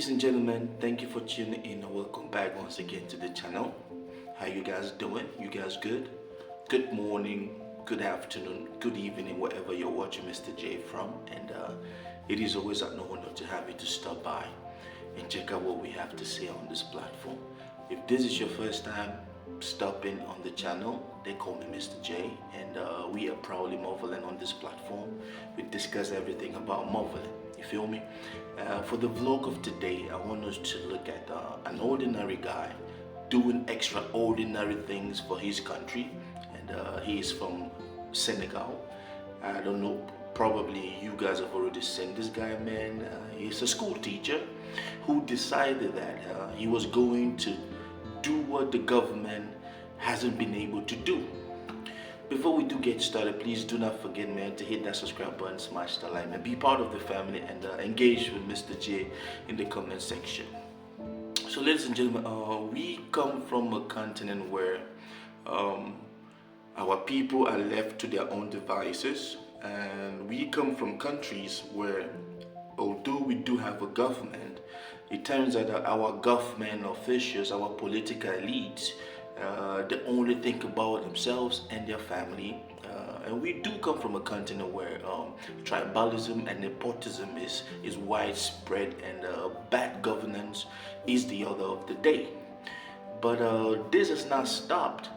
Ladies and gentlemen, thank you for tuning in and welcome back once again to the channel. How you guys doing? You guys good? Good morning, good afternoon, good evening, wherever you're watching MisterJaay from. And it is always an honor to have you to stop by and check out what we have to say on this platform. If this is your first time stopping on the channel, they call me MisterJaay, and we are proudly Marveling on this platform. We discuss everything about Marveling. You feel me? For the vlog of today, I want us to look at an ordinary guy doing extraordinary things for his country, and he is from Senegal. I don't know, probably you guys have already seen this guy, man. He's a school teacher who decided that he was going to do what the government hasn't been able to do. Before we do get started, please do not forget, man, to hit that subscribe button, smash the like, and be part of the family, and engage with MisterJaay in the comment section. So, ladies and gentlemen, we come from a continent where our people are left to their own devices, and we come from countries where, although we do have a government, it turns out that our government officials, our political elites, they only think about themselves and their family. And we do come from a continent where tribalism and nepotism is widespread, and bad governance is the order of the day. But this has not stopped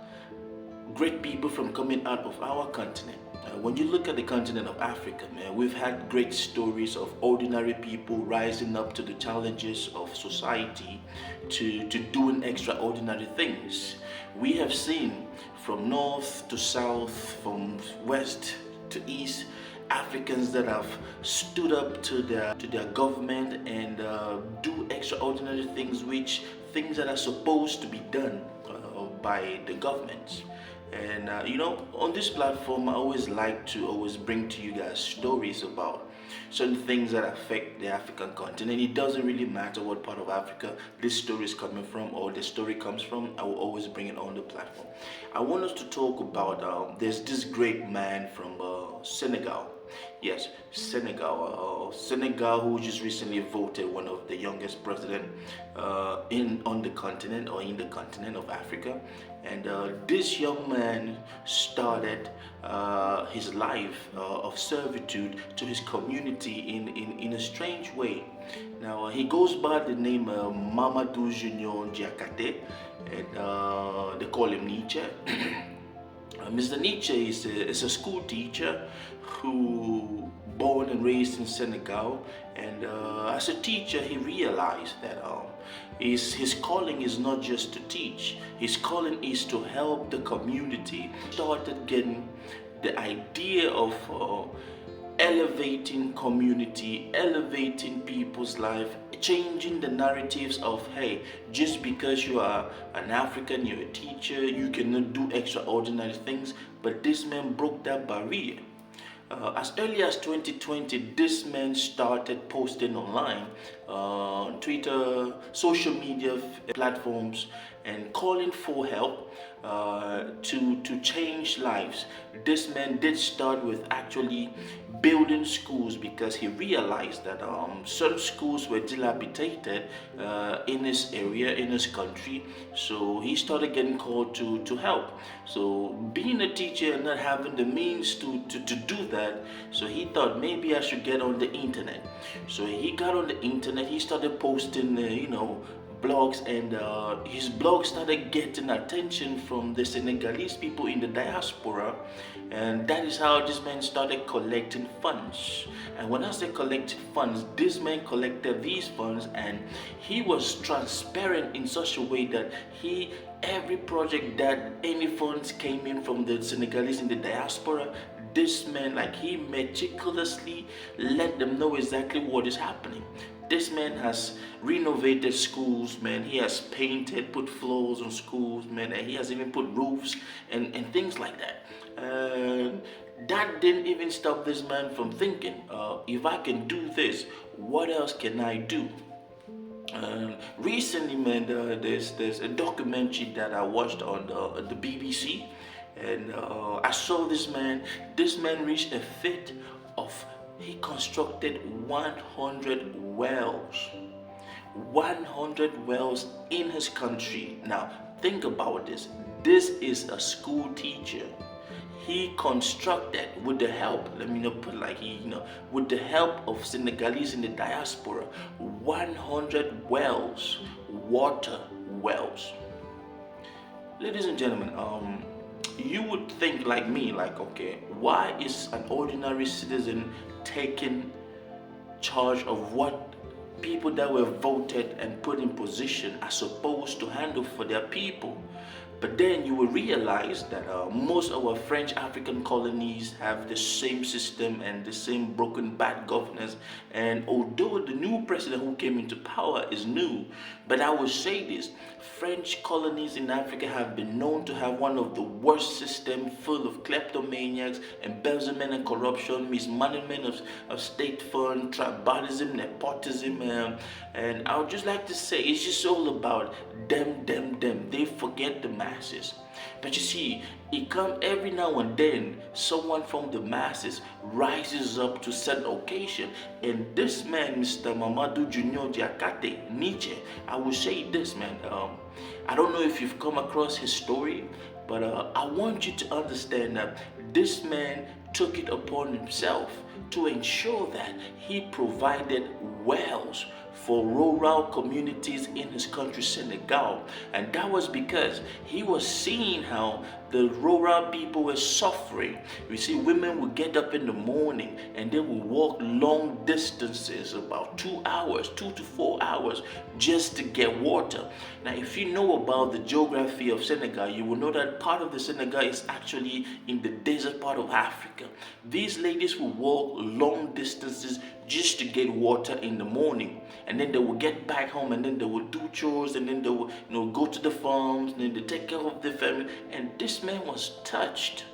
great people from coming out of our continent. When you look at the continent of Africa, man, we've had great stories of ordinary people rising up to the challenges of society to doing extraordinary things. We have seen from north to south, from west to east, Africans that have stood up to their government and do extraordinary things, things that are supposed to be done by the governments. And on this platform, I always like to bring to you guys stories about certain things that affect the African continent. It doesn't really matter what part of Africa this story is coming from or the story comes from. I will always bring it on the platform. I want us to talk about there's this great man from Senegal. Yes, Senegal. Senegal, who just recently voted one of the youngest president on the continent of Africa. And this young man started his life of servitude to his community in a strange way. Now he goes by the name Mamadou Junior Diakate, and they call him Niitche. Mr. Niitche is a school teacher who born and raised in Senegal, and as a teacher he realized that his calling is not just to teach. His calling is to help the community. Started getting the idea of elevating community, elevating people's life, changing the narratives of, hey, just because you are an African, you're a teacher, you cannot do extraordinary things. But this man broke that barrier. As early as 2020, this man started posting online, Twitter, social media platforms, and calling for help to change lives. This man did start with actually building schools because he realized that some schools were dilapidated in his area, in his country. So he started getting called to help. So being a teacher and not having the means to do that, so he thought maybe I should get on the internet. So he got on the internet. He started posting, blogs, and his blog started getting attention from the Senegalese people in the diaspora, and that is how this man started collecting funds. And when I say collecting funds, this man collected these funds, and he was transparent in such a way that every project that any funds came in from the Senegalese in the diaspora, this man, he meticulously let them know exactly what is happening. This man has renovated schools, man. He has painted, put floors on schools, man, and he has even put roofs and things like that. And that didn't even stop this man from thinking, if I can do this, what else can I do? Recently, man, there's a documentary that I watched on the BBC, and I saw this man. This man reached a feat of, he constructed 100 wells. 100 wells in his country. Now, think about this. This is a school teacher. He constructed with the help, let me not put like with the help of Senegalese in the diaspora, 100 wells, water wells. Ladies and gentlemen, you would think like me, like, okay, why is an ordinary citizen taking charge of what people that were voted and put in position are supposed to handle for their people? But then you will realize that most of our French African colonies have the same system and the same broken bad governance. And although the new president who came into power is new, but I will say this, French colonies in Africa have been known to have one of the worst systems, full of kleptomaniacs, embezzlement and corruption, mismanagement of state funds, tribalism, nepotism, and I would just like to say it's just all about them. They forget the masses. But you see, it comes every now and then, someone from the masses rises up to certain occasion. And this man, Mr. Mamadou Junior Diakate, Niitche, I will say this, man. I don't know if you've come across his story, but I want you to understand that this man took it upon himself to ensure that he provided wells for rural communities in his country, Senegal. And that was because he was seeing how the rural people were suffering. You see, women would get up in the morning and they would walk long distances, about 2 hours, 2 to 4 hours, just to get water. Now, if you know about the geography of Senegal, you will know that part of the Senegal is actually in the desert part of Africa. These ladies would walk long distances just to get water in the morning, and then they will get back home, and then they will do chores, and then they will go to the farms, and then they take care of the family. And this man was touched.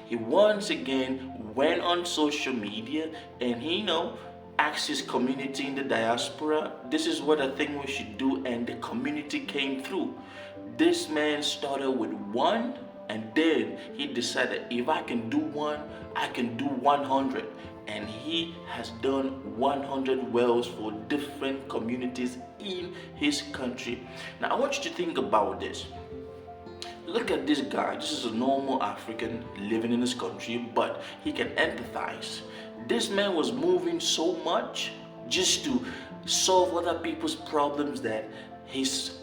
He once again went on social media and he asked his community in the diaspora, this is what I think we should do, and the community came through. This man started with one, and then he decided, if I can do one, I can do 100. And he has done 100 wells for different communities in his country. Now, I want you to think about this. Look at this guy. This is a normal African living in his country, but he can empathize. This man was moving so much just to solve other people's problems that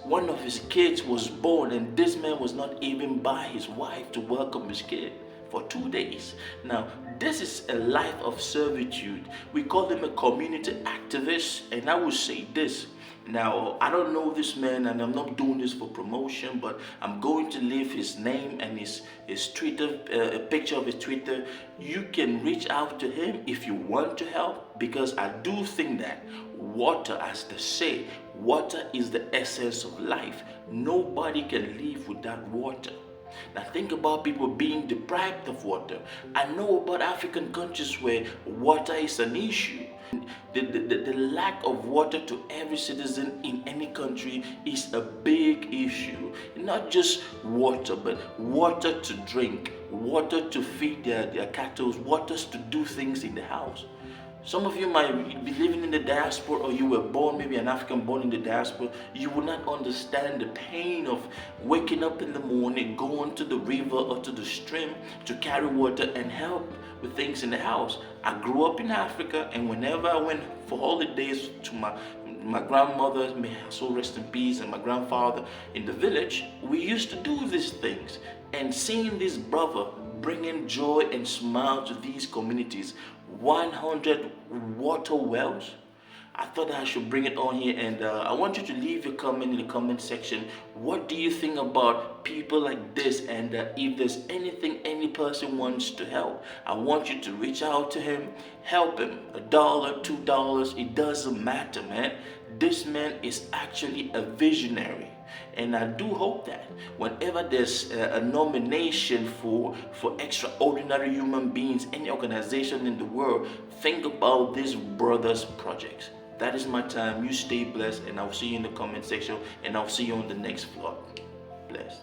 one of his kids was born, and this man was not even by his wife to welcome his kid for 2 days. Now, this is a life of servitude. We call him a community activist, and I will say this. Now, I don't know this man, and I'm not doing this for promotion, but I'm going to leave his name and his Twitter, a picture of his Twitter. You can reach out to him if you want to help, because I do think that water, as they say, water is the essence of life. Nobody can live without water. Now think about people being deprived of water. I know about African countries where water is an issue. The lack of water to every citizen in any country is a big issue. Not just water, but water to drink, water to feed their cattle, water to do things in the house. Some of you might be living in the diaspora, or you were born, maybe an African born in the diaspora. You will not understand the pain of waking up in the morning, going to the river or to the stream to carry water and help with things in the house. I grew up in Africa, and whenever I went for holidays to my grandmother, may her soul rest in peace, and my grandfather in the village, we used to do these things. And seeing this brother bringing joy and smile to these communities, 100 water wells, I thought I should bring it on here, and I want you to leave your comment in the comment section. What do you think about people like this? And if there's anything any person wants to help, I want you to reach out to him, help him. $1, $2, it doesn't matter, man. This man is actually a visionary. And I do hope that whenever there's a nomination for extraordinary human beings, any organization in the world, think about this brother's projects. That is my time. You stay blessed, and I'll see you in the comment section, and I'll see you on the next vlog. Blessed.